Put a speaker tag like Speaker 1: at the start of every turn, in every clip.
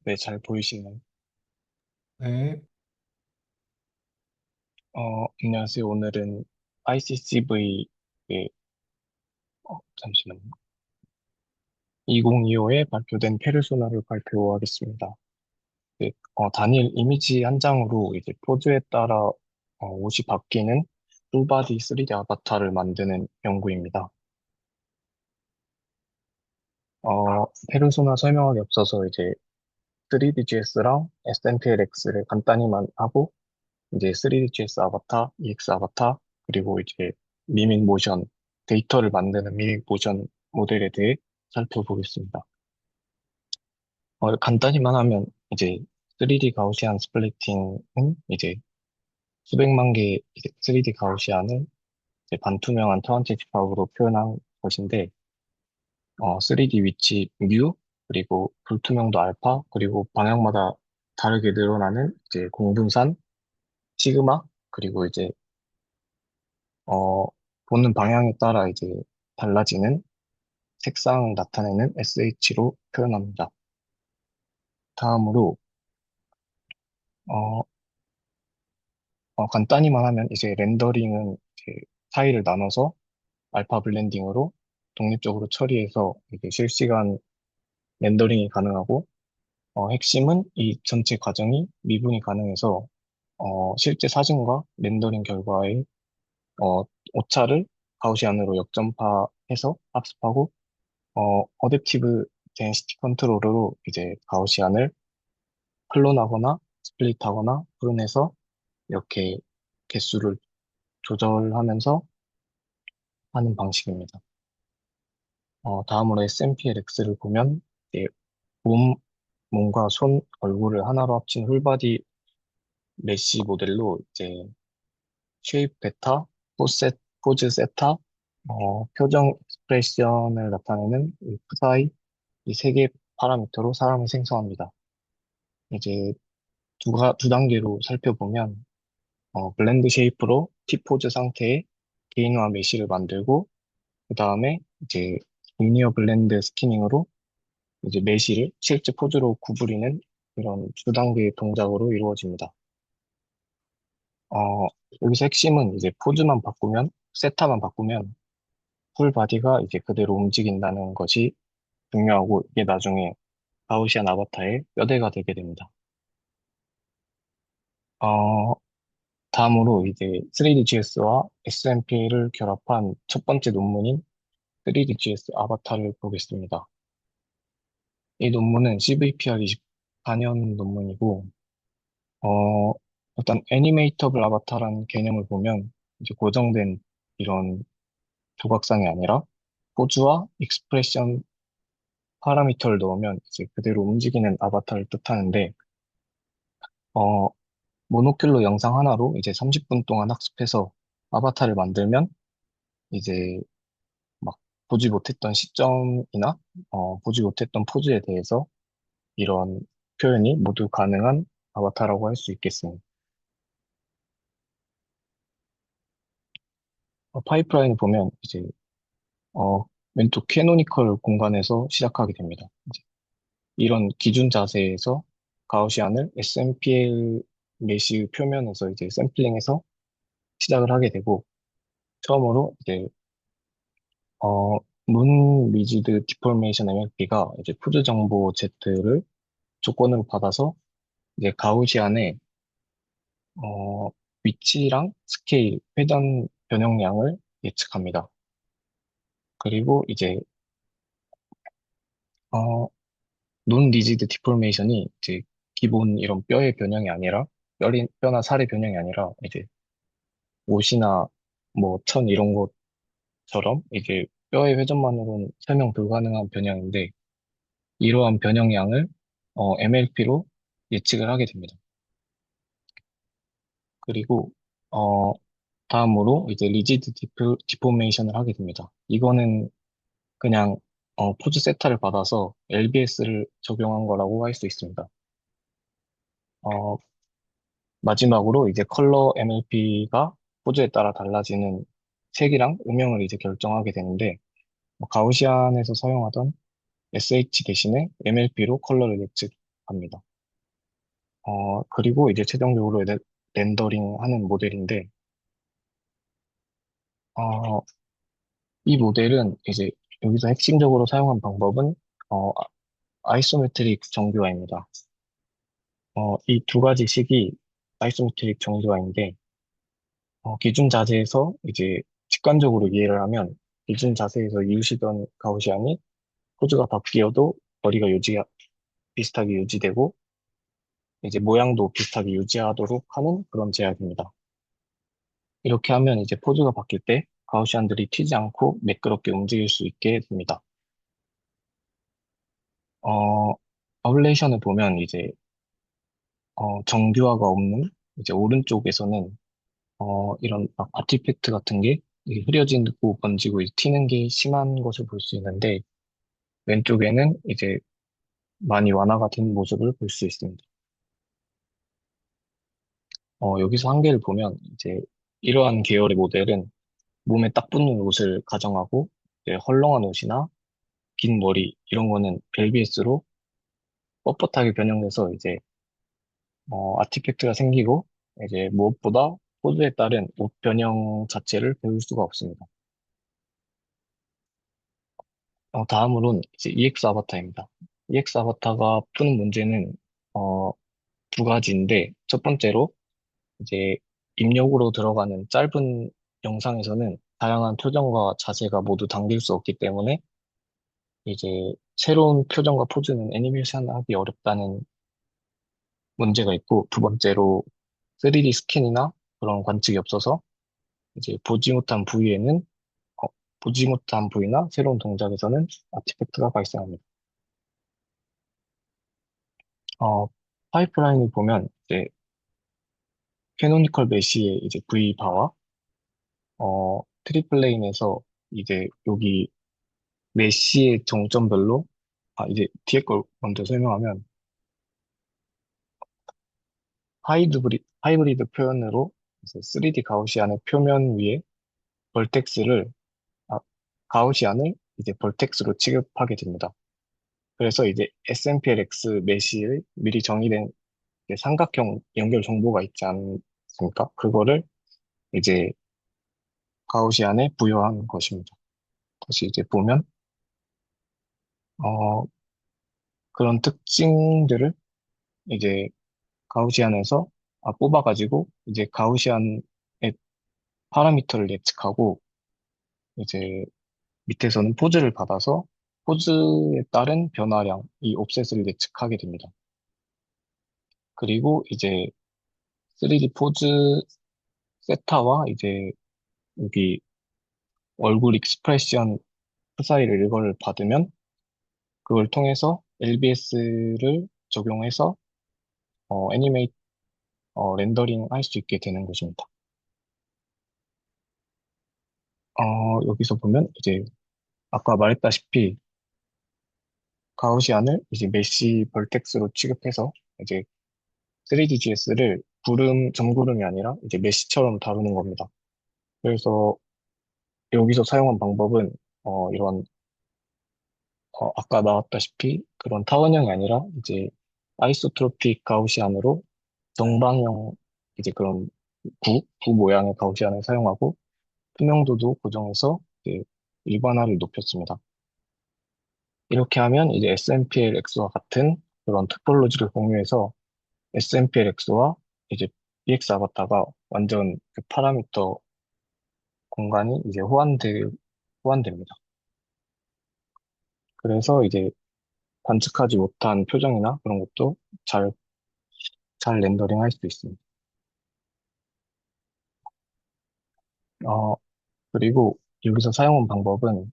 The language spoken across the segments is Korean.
Speaker 1: 네, 잘 보이시나요?
Speaker 2: 네,
Speaker 1: 안녕하세요. 오늘은 ICCV의, 잠시만요. 2025에 발표된 페르소나를 발표하겠습니다. 네, 단일 이미지 한 장으로 이제 포즈에 따라 옷이 바뀌는 풀바디 3D 아바타를 만드는 연구입니다. 페르소나 설명하기 앞서서 이제 3DGS랑 SNPLX를 간단히만 하고, 이제 3DGS 아바타, EX 아바타, 그리고 이제 미믹 모션, 데이터를 만드는 미믹 모션 모델에 대해 살펴보겠습니다. 간단히만 하면 이제 3D 가우시안 스플리팅은 이제 수백만 개의 3D 가우시안을 이제 반투명한 터한테 집합으로 표현한 것인데, 3D 위치 뮤, 그리고 불투명도 알파, 그리고 방향마다 다르게 늘어나는 이제 공분산, 시그마, 그리고 이제 어, 보는 방향에 따라 이제 달라지는 색상 나타내는 SH로 표현합니다. 다음으로, 어, 간단히만 하면 이제 렌더링은 이제 파일을 나눠서 알파 블렌딩으로 독립적으로 처리해서 이게 실시간 렌더링이 가능하고, 핵심은 이 전체 과정이 미분이 가능해서, 실제 사진과 렌더링 결과의, 오차를 가우시안으로 역전파해서 학습하고, 어댑티브 덴시티 컨트롤러로 이제 가우시안을 클론하거나 스플릿하거나 프론해서 이렇게 개수를 조절하면서 하는 방식입니다. 다음으로 SMPLX를 보면 이제 몸, 몸과 손, 얼굴을 하나로 합친 홀바디 메쉬 모델로 이제 쉐입 베타, 포즈 세타, 표정 익스프레션을 나타내는 이 프사이 이 세 개의 파라미터로 사람을 생성합니다. 이제 두 단계로 살펴보면, 블렌드 쉐이프로 T포즈 상태의 개인화 메쉬를 만들고, 그 다음에 이제 리니어 블렌드 스키닝으로 이제 메쉬를 실제 포즈로 구부리는 이런 두 단계의 동작으로 이루어집니다. 어, 여기서 핵심은 이제 포즈만 바꾸면, 세타만 바꾸면 풀 바디가 이제 그대로 움직인다는 것이 중요하고, 이게 나중에 가우시안 아바타의 뼈대가 되게 됩니다. 어, 다음으로 이제 3DGS와 SMP를 결합한 첫 번째 논문인 3DGS 아바타를 보겠습니다. 이 논문은 CVPR 24년 논문이고, 어, 일단 애니메이터블 아바타라는 개념을 보면 이제 고정된 이런 조각상이 아니라 포즈와 익스프레션 파라미터를 넣으면 이제 그대로 움직이는 아바타를 뜻하는데, 어, 모노큘러 영상 하나로 이제 30분 동안 학습해서 아바타를 만들면 이제 막 보지 못했던 시점이나 보지 못했던 포즈에 대해서 이런 표현이 모두 가능한 아바타라고 할 수 있겠습니다. 파이프라인을 보면 이제 어, 왼쪽 캐노니컬 공간에서 시작하게 됩니다. 이제 이런 기준 자세에서 가우시안을 SMPL 메시 표면에서 이제 샘플링해서 시작을 하게 되고, 처음으로 이제 어, 문 리지드 디포메이션 MLP가 이제 푸드 정보 Z를 조건으로 받아서 이제 가우시안의 어, 위치랑 스케일, 회전 변형량을 예측합니다. 그리고 이제 어, 논 리지드 디포메이션이 이제 기본 이런 뼈의 변형이 아니라 뼈나 살의 변형이 아니라 이제 옷이나 뭐 천 이런 것처럼 이제 뼈의 회전만으로는 설명 불가능한 변형인데, 이러한 변형량을 MLP로 예측을 하게 됩니다. 그리고 다음으로 이제 리지드 디포메이션을 하게 됩니다. 이거는 그냥 포즈 세타를 받아서 LBS를 적용한 거라고 할 수 있습니다. 어, 마지막으로 이제 컬러 MLP가 포즈에 따라 달라지는 색이랑 음영을 이제 결정하게 되는데, 가우시안에서 사용하던 SH 대신에 MLP로 컬러를 합니다. 그리고 이제 최종적으로 렌더링 하는 모델인데, 어, 이 모델은 이제 여기서 핵심적으로 사용한 방법은, 아이소메트릭 정교화입니다. 이 두 가지 식이 아이소메트릭 정교화인데, 기준 자세에서 이제 직관적으로 이해를 하면, 기준 자세에서 이루시던 가우시안이 포즈가 바뀌어도 거리가 비슷하게 유지되고, 이제 모양도 비슷하게 유지하도록 하는 그런 제약입니다. 이렇게 하면 이제 포즈가 바뀔 때 가우시안들이 튀지 않고 매끄럽게 움직일 수 있게 됩니다. 어, 아울레이션을 보면 이제 정교화가 없는 이제 오른쪽에서는 이런 막 아티팩트 같은 게 이게 흐려지고 번지고 이제 튀는 게 심한 것을 볼 수 있는데 왼쪽에는 이제 많이 완화가 된 모습을 볼 수 있습니다. 여기서 한계를 보면 이제 이러한 계열의 모델은 몸에 딱 붙는 옷을 가정하고 이제 헐렁한 옷이나 긴 머리 이런 거는 LBS로 뻣뻣하게 변형돼서 이제 아티팩트가 생기고 이제 무엇보다 포즈에 따른 옷 변형 자체를 배울 수가 없습니다. 다음으로는 이제 EX 아바타입니다. EX 아바타가 푸는 문제는 어, 두 가지인데 첫 번째로 이제 입력으로 들어가는 짧은 영상에서는 다양한 표정과 자세가 모두 담길 수 없기 때문에 이제 새로운 표정과 포즈는 애니메이션 하기 어렵다는 문제가 있고 두 번째로 3D 스캔이나 그런 관측이 없어서 이제 어, 보지 못한 부위나 새로운 동작에서는 아티팩트가 발생합니다. 어, 파이프라인을 보면 이제 캐노니컬 메시의 이제 V바와 트리플레인에서 이제 여기 메시의 정점별로 이제 뒤에 걸 먼저 설명하면 하이브리드 표현으로 이제 3D 가우시안의 표면 위에 벌텍스를 아, 가우시안을 이제 벌텍스로 취급하게 됩니다. 그래서 이제 SMPLX 메시의 미리 정의된 이제 삼각형 연결 정보가 있지 않습니까? 그거를 이제 가우시안에 부여한 것입니다. 다시 이제 보면 어, 그런 특징들을 이제 가우시안에서 뽑아가지고 이제 가우시안의 파라미터를 예측하고 이제 밑에서는 포즈를 받아서 포즈에 따른 변화량, 이 옵셋을 예측하게 됩니다. 그리고 이제 3D 포즈 세타와 이제 여기 얼굴 익스프레션 사이를 이걸 받으면 그걸 통해서 LBS를 적용해서 어, 애니메이 렌더링 할 수 있게 되는 것입니다. 여기서 보면 이제 아까 말했다시피 가우시안을 이제 메시 벌텍스로 취급해서 이제 3DGS를 점구름이 아니라 이제 메시처럼 다루는 겁니다. 그래서 여기서 사용한 방법은 이런 아까 나왔다시피 그런 타원형이 아니라 이제 아이소트로픽 가우시안으로 정방형 이제 그런 구 모양의 가우시안을 사용하고 투명도도 고정해서 이제 일반화를 높였습니다. 이렇게 하면 이제 SMPLX와 같은 그런 토폴로지를 공유해서 SMPLX와 이제 BX 아바타가 완전 그 파라미터 공간이 이제 호환됩니다. 그래서 이제 관측하지 못한 표정이나 그런 것도 잘, 잘 렌더링 할 수 있습니다. 어, 그리고 여기서 사용한 방법은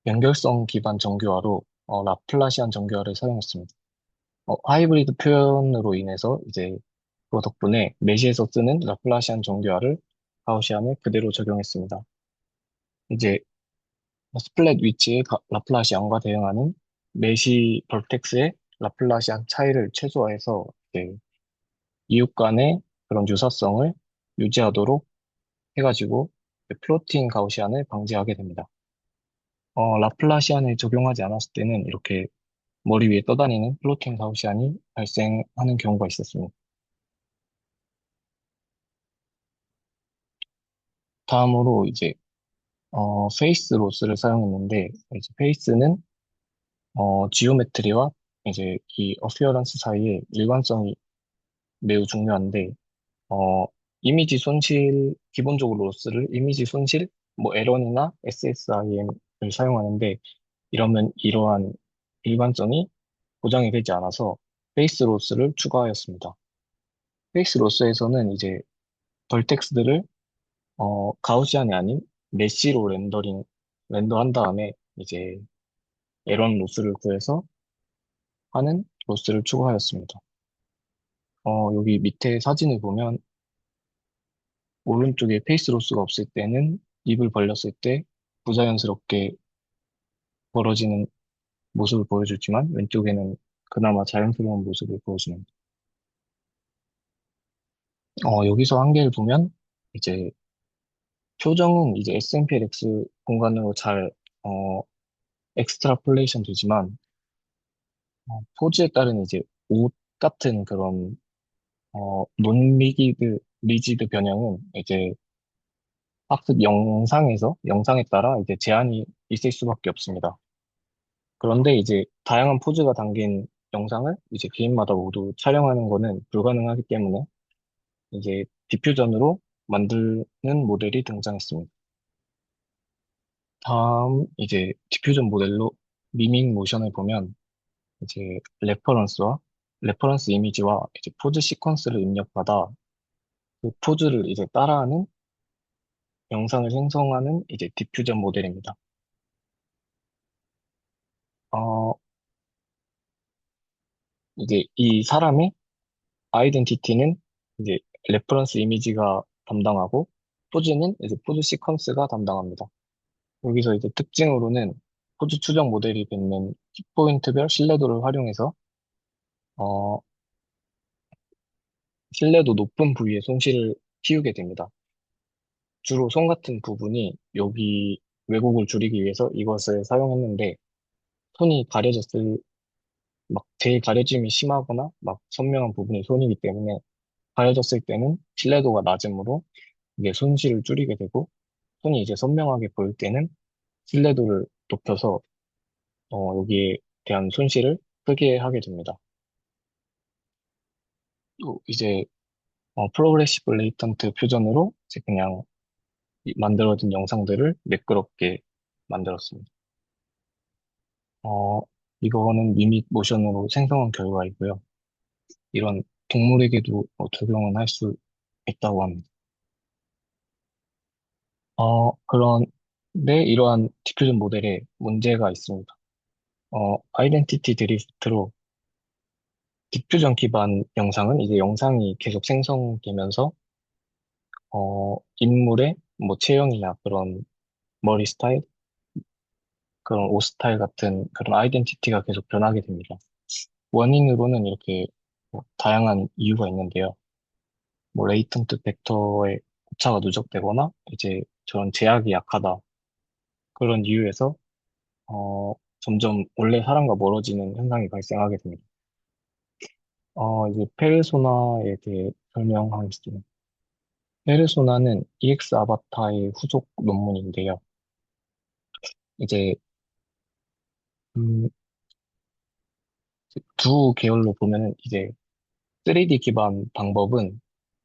Speaker 1: 연결성 기반 정교화로 라플라시안 정교화를 사용했습니다. 하이브리드 표현으로 인해서 이제 그 덕분에 메시에서 쓰는 라플라시안 정교화를 가우시안에 그대로 적용했습니다. 이제 스플랫 위치의 라플라시안과 대응하는 메시 벌텍스의 라플라시안 차이를 최소화해서 이제 이웃 간의 그런 유사성을 유지하도록 해가지고 플로팅 가우시안을 방지하게 됩니다. 라플라시안을 적용하지 않았을 때는 이렇게 머리 위에 떠다니는 플로팅 가우시안이 발생하는 경우가 있었습니다. 다음으로 이제 페이스 로스를 사용했는데 이제 페이스는 지오메트리와 이제 이 어피어런스 사이의 일관성이 매우 중요한데 어, 이미지 손실 기본적으로 로스를 이미지 손실 뭐 에런이나 SSIM을 사용하는데 이러면 이러한 일관성이 보장이 되지 않아서 페이스 로스를 추가하였습니다. 페이스 로스에서는 이제 벌텍스들을 가우시안이 아닌 메쉬로 렌더한 다음에 이제 에런 로스를 구해서 하는 로스를 추가하였습니다. 여기 밑에 사진을 보면 오른쪽에 페이스 로스가 없을 때는 입을 벌렸을 때 부자연스럽게 벌어지는 모습을 보여주지만 왼쪽에는 그나마 자연스러운 모습을 보여줍니다. 여기서 한계를 보면 이제 표정은 이제 SMPLX 공간으로 잘 어, 엑스트라폴레이션 되지만 포즈에 따른 이제 옷 같은 그런 리지드 변형은 이제 학습 영상에 따라 이제 제한이 있을 수밖에 없습니다. 그런데 이제 다양한 포즈가 담긴 영상을 이제 개인마다 모두 촬영하는 거는 불가능하기 때문에 이제 디퓨전으로 만드는 모델이 등장했습니다. 다음 이제 디퓨전 모델로 미밍 모션을 보면 이제 레퍼런스 이미지와 이제 포즈 시퀀스를 입력받아 그 포즈를 이제 따라하는 영상을 생성하는 이제 디퓨전 모델입니다. 어, 이제 이 사람의 아이덴티티는 이제 레퍼런스 이미지가 담당하고 포즈는 이제 포즈 시퀀스가 담당합니다. 여기서 이제 특징으로는 포즈 추적 모델이 뱉는 킥포인트별 신뢰도를 활용해서 어, 신뢰도 높은 부위의 손실을 키우게 됩니다. 주로 손 같은 부분이 여기 왜곡을 줄이기 위해서 이것을 사용했는데 손이 가려졌을 막 제일 가려짐이 심하거나 막 선명한 부분이 손이기 때문에 가려졌을 때는 신뢰도가 낮으므로 이게 손실을 줄이게 되고 손이 이제 선명하게 보일 때는 신뢰도를 높여서 여기에 대한 손실을 크게 하게 됩니다. 또 이제 프로그레시브 레이턴트 퓨전으로 이제 그냥 만들어진 영상들을 매끄럽게 만들었습니다. 어, 이거는 미믹 모션으로 생성한 결과이고요. 이런 동물에게도 적용은 할 수 있다고 합니다. 그런데 이러한 디퓨전 모델에 문제가 있습니다. 아이덴티티 드리프트로 디퓨전 기반 영상은 이제 영상이 계속 생성되면서 인물의 뭐 체형이나 그런 머리 스타일, 그런 옷 스타일 같은 그런 아이덴티티가 계속 변하게 됩니다. 원인으로는 이렇게 뭐 다양한 이유가 있는데요. 뭐 레이턴트 벡터의 오차가 누적되거나 이제 저런 제약이 약하다. 그런 이유에서 점점 원래 사람과 멀어지는 현상이 발생하게 됩니다. 이제 페르소나에 대해 설명하겠습니다. 페르소나는 EX 아바타의 후속 논문인데요. 이제 음, 두 계열로 보면은 이제 3D 기반 방법은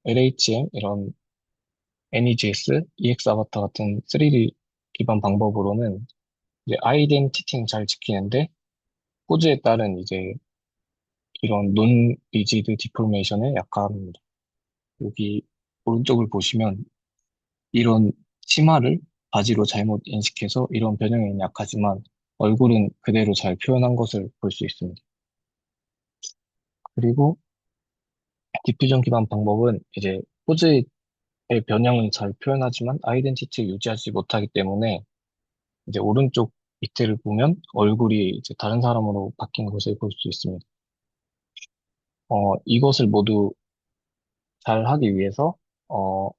Speaker 1: LHM 이런 NEGS, EX 아바타 같은 3D 기반 방법으로는 이제 아이덴티티는 잘 지키는데 포즈에 따른 이제 이런 논 리지드 디포메이션에 약합니다. 여기 오른쪽을 보시면 이런 치마를 바지로 잘못 인식해서 이런 변형에 약하지만 얼굴은 그대로 잘 표현한 것을 볼 수 있습니다. 그리고 디퓨전 기반 방법은 이제 포즈의 변형은 잘 표현하지만 아이덴티티를 유지하지 못하기 때문에 이제 오른쪽 밑에를 보면 얼굴이 이제 다른 사람으로 바뀐 것을 볼 수 있습니다. 이것을 모두 잘 하기 위해서 어,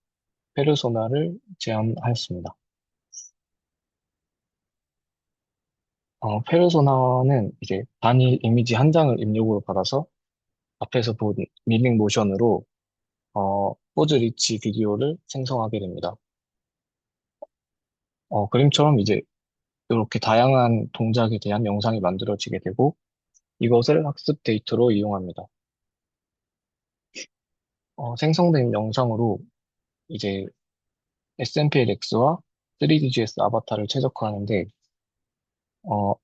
Speaker 1: 페르소나를 제안하였습니다. 페르소나는 이제 단일 이미지 한 장을 입력으로 받아서 앞에서 본 밀링 모션으로 포즈 리치 비디오를 생성하게 됩니다. 그림처럼 이제 이렇게 다양한 동작에 대한 영상이 만들어지게 되고 이것을 학습 데이터로 이용합니다. 생성된 영상으로 이제 SMPLX와 3DGS 아바타를 최적화하는데 어,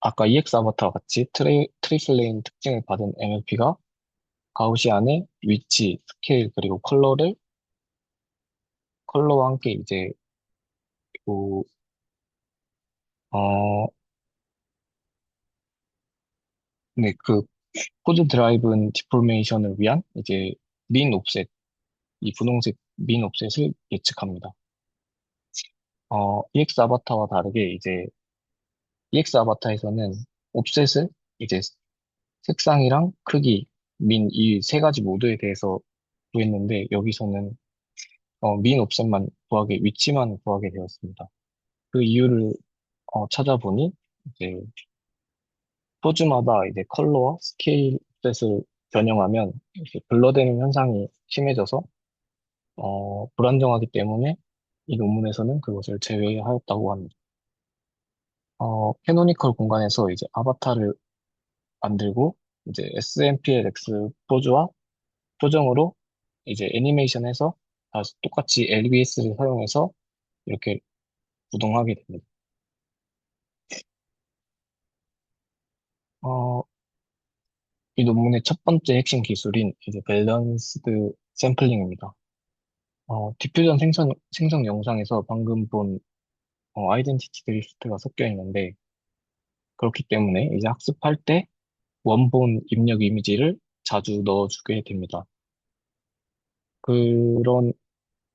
Speaker 1: 아까 EX 아바타와 같이 트리플레인 특징을 받은 MLP가 가우시안의 위치, 스케일, 그리고 컬러와 함께 이제 그, 어, 네, 그 포즈 드라이브는 디포메이션을 위한 이제 민 옵셋, 이 분홍색 민 옵셋을 예측합니다. EX 아바타와 다르게 이제 EX 아바타에서는 옵셋을 이제 색상이랑 크기, 민 이 세 가지 모드에 대해서 구했는데 여기서는 민 옵셋만 구하게, 위치만 구하게 되었습니다. 그 이유를 찾아보니 이제 포즈마다 이제 컬러와 스케일 옵셋을 변형하면 이렇게 블러되는 현상이 심해져서 불안정하기 때문에 이 논문에서는 그것을 제외하였다고 합니다. 캐노니컬 공간에서 이제 아바타를 만들고 이제 SMPLX 포즈와 표정으로 이제 애니메이션에서 다시 똑같이 LBS를 사용해서 이렇게 구동하게 됩니다. 어, 이 논문의 첫 번째 핵심 기술인 이제 밸런스드 샘플링입니다. 디퓨전 생성 영상에서 방금 본 아이덴티티 드리프트가 섞여 있는데 그렇기 때문에 이제 학습할 때 원본 입력 이미지를 자주 넣어주게 됩니다. 그런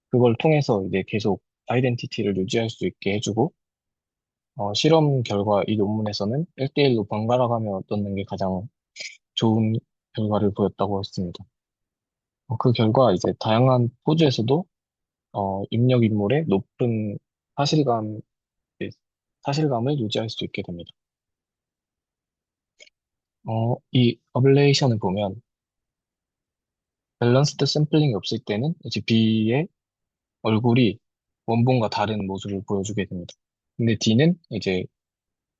Speaker 1: 그걸 통해서 이제 계속 아이덴티티를 유지할 수 있게 해주고 실험 결과 이 논문에서는 1대1로 번갈아가며 넣는 게 가장 좋은 결과를 보였다고 했습니다. 그 결과 이제 다양한 포즈에서도 입력 인물의 높은 사실감, 예, 사실감을 유지할 수 있게 됩니다. 이 어블레이션을 보면 밸런스드 샘플링이 없을 때는 이제 B의 얼굴이 원본과 다른 모습을 보여주게 됩니다. 근데 D는 이제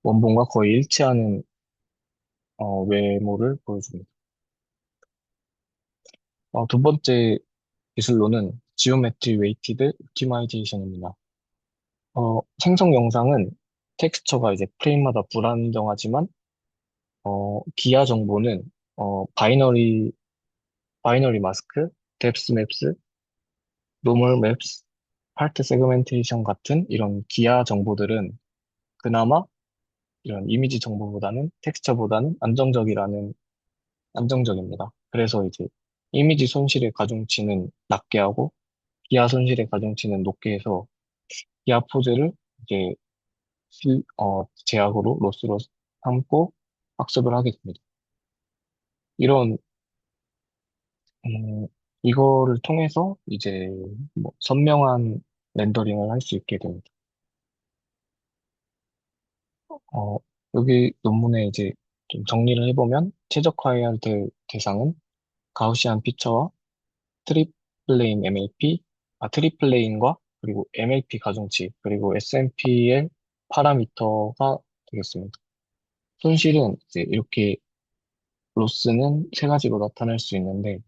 Speaker 1: 원본과 거의 일치하는 외모를 보여줍니다. 두 번째 기술로는 지오메트리 웨이티드 옵티마이제이션입니다. 생성 영상은 텍스처가 이제 프레임마다 불안정하지만 기하 정보는 바이너리 마스크, 뎁스 맵스, 노멀 맵스, 파트 세그멘테이션 같은 이런 기하 정보들은 그나마 이런 이미지 정보보다는 텍스처보다는 안정적입니다. 그래서 이제 이미지 손실의 가중치는 낮게 하고 기하 손실의 가중치는 높게 해서 기하 포즈를 이제 제약으로 로스로 삼고 학습을 하게 됩니다. 이런 음, 이거를 통해서 이제 뭐 선명한 렌더링을 할 수 있게 됩니다. 어, 여기 논문에 이제 좀 정리를 해보면 최적화해야 될 대상은 가우시안 피처와 트리플레인과 그리고 MLP 가중치, 그리고 SMPL 파라미터가 되겠습니다. 손실은 이제 이렇게 로스는 세 가지로 나타날 수 있는데,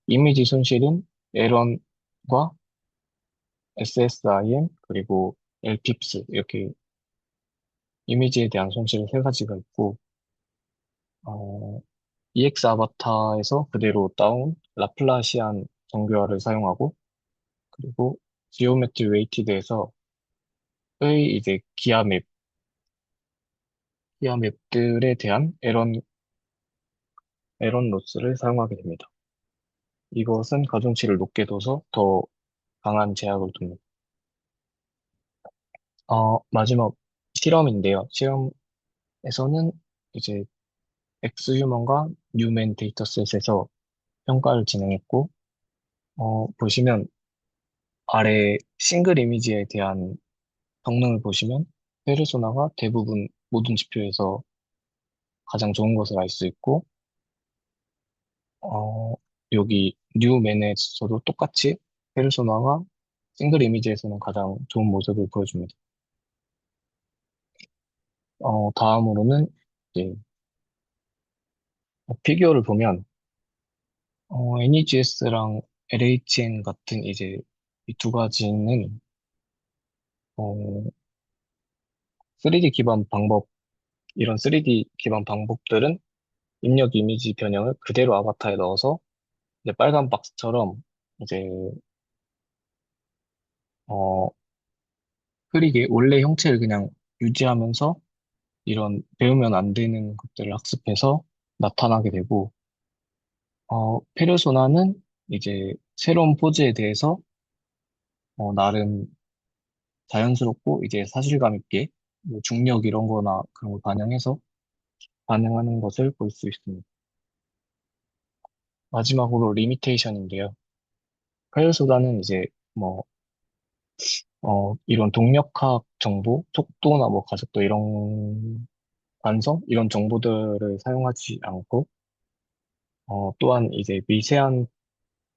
Speaker 1: 이미지 손실은 에런과 SSIM, 그리고 LPIPS, 이렇게 이미지에 대한 손실 세 가지가 있고, 어, EX 아바타에서 그대로 따온 라플라시안 정교화를 사용하고, 그리고 지오메트리 웨이티드에서의 이제 기하 맵들에 대한 에런 로스를 사용하게 됩니다. 이것은 가중치를 높게 둬서 더 강한 제약을 둡니다. 마지막 실험인데요. 실험에서는 이제 엑스휴먼과 뉴맨 데이터셋에서 평가를 진행했고, 보시면 아래 싱글 이미지에 대한 성능을 보시면 페르소나가 대부분 모든 지표에서 가장 좋은 것을 알 수 있고, 어, 여기 뉴 맨에서도 똑같이 페르소나가 싱글 이미지에서는 가장 좋은 모습을 보여줍니다. 다음으로는 이제 피규어를 보면 NEGS랑 LHN 같은 이제 이 두 가지는 어, 3D 기반 방법 이런 3D 기반 방법들은 입력 이미지 변형을 그대로 아바타에 넣어서 이제 빨간 박스처럼 이제 어, 흐리게 원래 형체를 그냥 유지하면서 이런 배우면 안 되는 것들을 학습해서 나타나게 되고 페르소나는 이제 새로운 포즈에 대해서 나름 자연스럽고 이제 사실감 있게 뭐 중력 이런 거나 그런 걸 반영해서 반응하는 것을 볼 수 있습니다. 마지막으로 리미테이션인데요. 페르소나는 이제 뭐 이런 동력학 정보, 속도나 뭐 가속도 이런 관성 이런 정보들을 사용하지 않고 또한 이제 미세한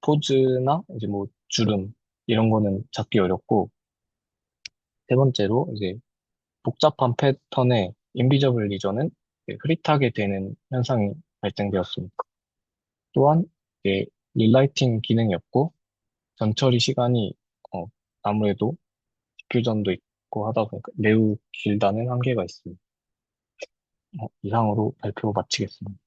Speaker 1: 포즈나 이제 뭐 주름 이런 거는 잡기 어렵고 세 번째로 이제 복잡한 패턴의 인비저블 리전은 이제 흐릿하게 되는 현상이 발생되었습니다. 또한 이제 릴라이팅 기능이 없고 전처리 시간이 어, 아무래도 디퓨전도 있고 하다 보니까 매우 길다는 한계가 있습니다. 이상으로 발표 마치겠습니다.